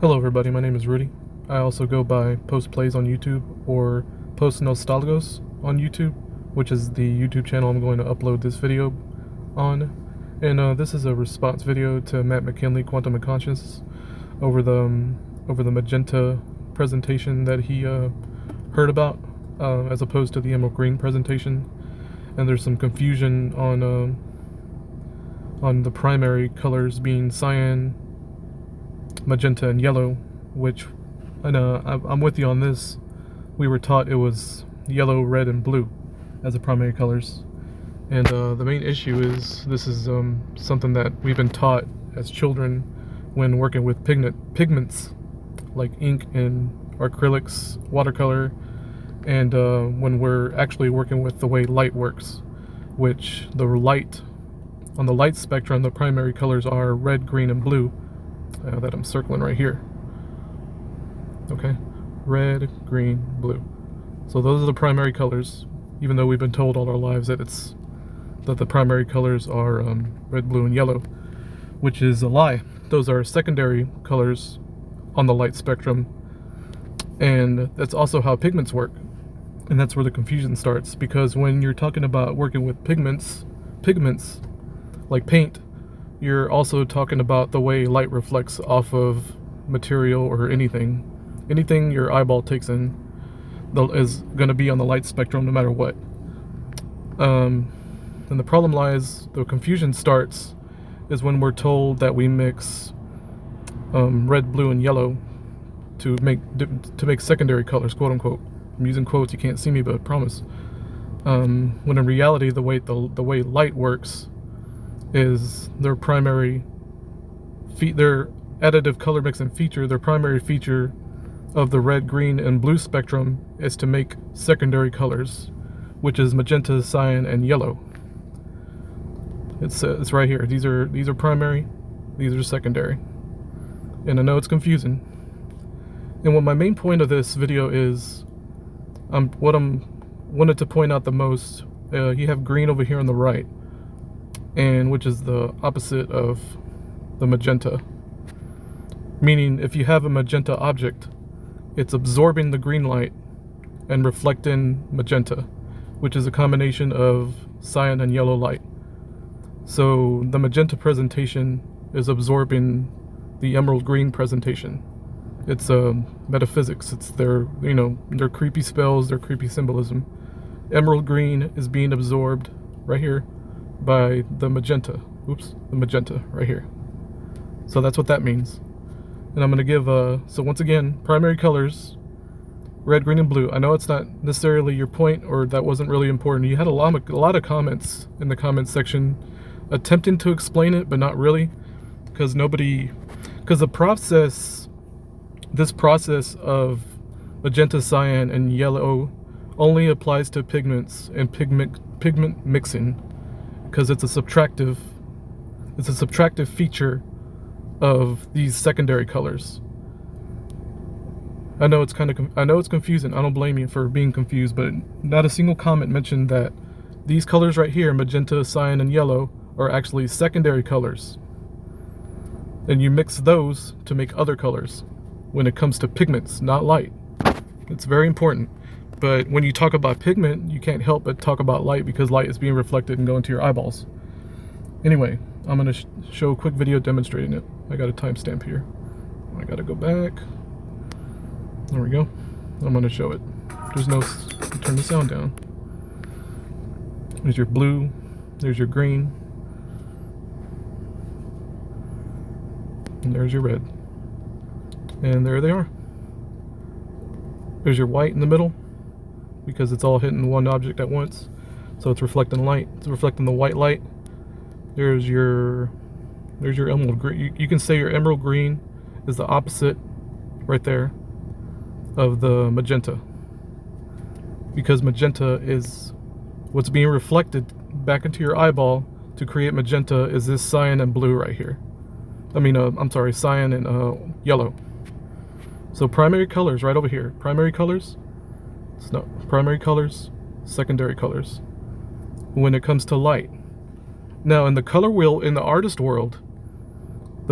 Hello everybody, my name is Rudy. I also go by Post Plays on YouTube or Post Nostalgos on YouTube, which is the YouTube channel I'm going to upload this video on. And this is a response video to Matt McKinley, Quantum of Conscience, over the Magenta presentation that he heard about, as opposed to the Emerald Green presentation. And there's some confusion on the primary colors being cyan, magenta, and yellow, which, and I'm with you on this. We were taught it was yellow, red, and blue as the primary colors, and the main issue is this is something that we've been taught as children when working with pigments like ink and acrylics, watercolor, and when we're actually working with the way light works, which the light, on the light spectrum, the primary colors are red, green, and blue, that I'm circling right here. Okay, red, green, blue. So those are the primary colors, even though we've been told all our lives that the primary colors are red, blue, and yellow, which is a lie. Those are secondary colors on the light spectrum, and that's also how pigments work. And that's where the confusion starts, because when you're talking about working with pigments like paint, you're also talking about the way light reflects off of material or anything. Anything your eyeball takes in is going to be on the light spectrum no matter what. And the problem lies, the confusion starts, is when we're told that we mix red, blue, and yellow to make secondary colors, quote unquote. I'm using quotes, you can't see me, but I promise. When in reality, the way light works is their additive color mixing feature, their primary feature of the red, green, and blue spectrum is to make secondary colors, which is magenta, cyan, and yellow. It's right here. These are primary, these are secondary. And I know it's confusing. And what my main point of this video is, what I'm wanted to point out the most, you have green over here on the right, and which is the opposite of the magenta. Meaning, if you have a magenta object, it's absorbing the green light and reflecting magenta, which is a combination of cyan and yellow light. So the magenta presentation is absorbing the emerald green presentation. It's metaphysics. It's their creepy spells, their creepy symbolism. Emerald green is being absorbed right here by the magenta. Oops, the magenta right here. So that's what that means. And I'm going to give, so once again, primary colors, red, green, and blue. I know it's not necessarily your point, or that wasn't really important. You had a lot of comments in the comments section attempting to explain it, but not really, because the process, this process of magenta, cyan, and yellow only applies to pigments and pigment mixing, because it's a subtractive feature of these secondary colors. I know it's confusing. I don't blame you for being confused, but not a single comment mentioned that these colors right here, magenta, cyan, and yellow, are actually secondary colors, and you mix those to make other colors when it comes to pigments, not light. It's very important. But when you talk about pigment, you can't help but talk about light, because light is being reflected and going to your eyeballs. Anyway, I'm going to show a quick video demonstrating it. I got a timestamp here. I got to go back. There we go. I'm going to show it. There's no, turn the sound down. There's your blue. There's your green. And there's your red. And there they are. There's your white in the middle, because it's all hitting one object at once. So it's reflecting light. It's reflecting the white light. There's your emerald green. You can say your emerald green is the opposite right there of the magenta, because magenta is what's being reflected back into your eyeball to create magenta is this cyan and blue right here. I'm sorry, cyan and yellow. So primary colors right over here. Primary colors, primary colors, secondary colors when it comes to light. Now in the color wheel, in the artist world,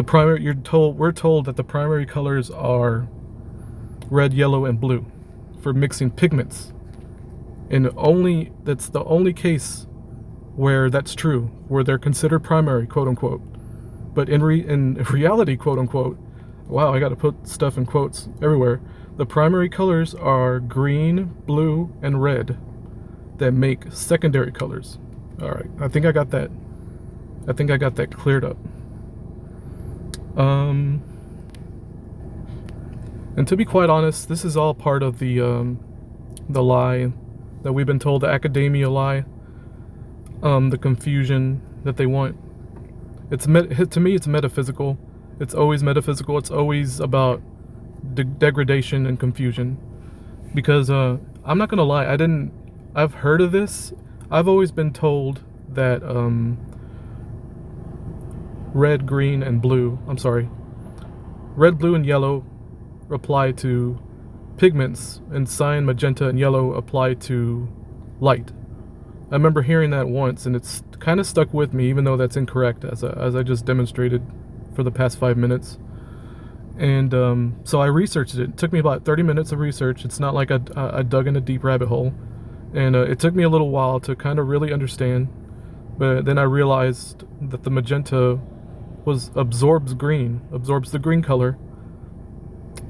we're told that the primary colors are red, yellow, and blue for mixing pigments. And that's the only case where that's true, where they're considered primary, quote unquote. But in reality, quote unquote, wow, I got to put stuff in quotes everywhere. The primary colors are green, blue, and red that make secondary colors. All right, I think I got that cleared up. And to be quite honest, this is all part of the lie that we've been told, the academia lie, the confusion that they want. To me, it's metaphysical. It's always metaphysical. It's always about degradation and confusion. Because I'm not gonna lie, I've heard of this. I've always been told that red, green, and blue. Red, blue, and yellow apply to pigments, and cyan, magenta, and yellow apply to light. I remember hearing that once, and it's kind of stuck with me, even though that's incorrect, as I just demonstrated for the past 5 minutes. And so I researched it. It took me about 30 minutes of research. It's not like I dug in a deep rabbit hole. And it took me a little while to kind of really understand. But then I realized that the magenta absorbs the green color,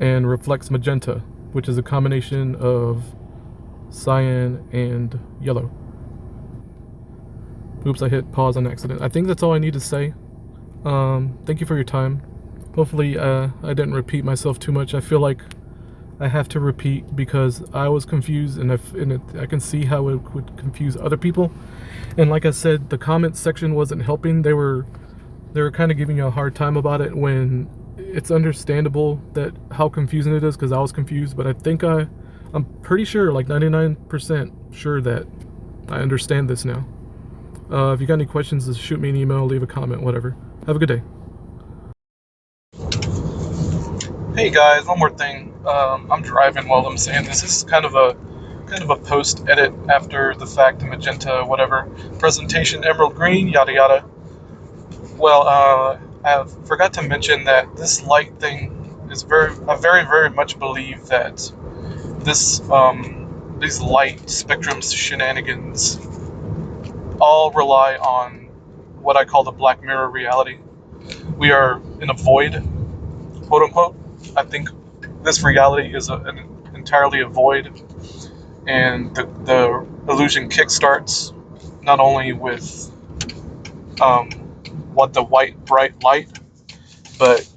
and reflects magenta, which is a combination of cyan and yellow. Oops, I hit pause on accident. I think that's all I need to say. Thank you for your time. Hopefully I didn't repeat myself too much. I feel like I have to repeat because I was confused, and I can see how it would confuse other people. And like I said, the comment section wasn't helping. They were kind of giving you a hard time about it, when it's understandable that how confusing it is, because I was confused. But I think I'm pretty sure, like 99% sure, that I understand this now. If you got any questions, just shoot me an email, leave a comment, whatever. Have a good day. Hey guys, one more thing. I'm driving while I'm saying this. This is kind of a post edit after the fact, magenta, whatever. Presentation, emerald green, yada yada. Well, I forgot to mention that this light thing is I very, very much believe that these light spectrums shenanigans all rely on what I call the Black Mirror reality. We are in a void, quote unquote. I think this reality is entirely a void, and the illusion kickstarts not only with what the white bright light, but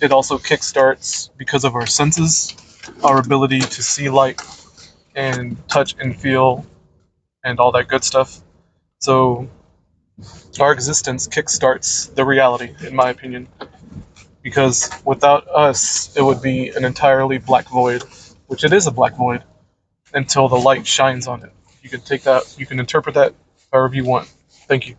it also kickstarts because of our senses, our ability to see light and touch and feel and all that good stuff. So our existence kickstarts the reality, in my opinion, because without us, it would be an entirely black void, which it is a black void, until the light shines on it. You can interpret that however you want. Thank you.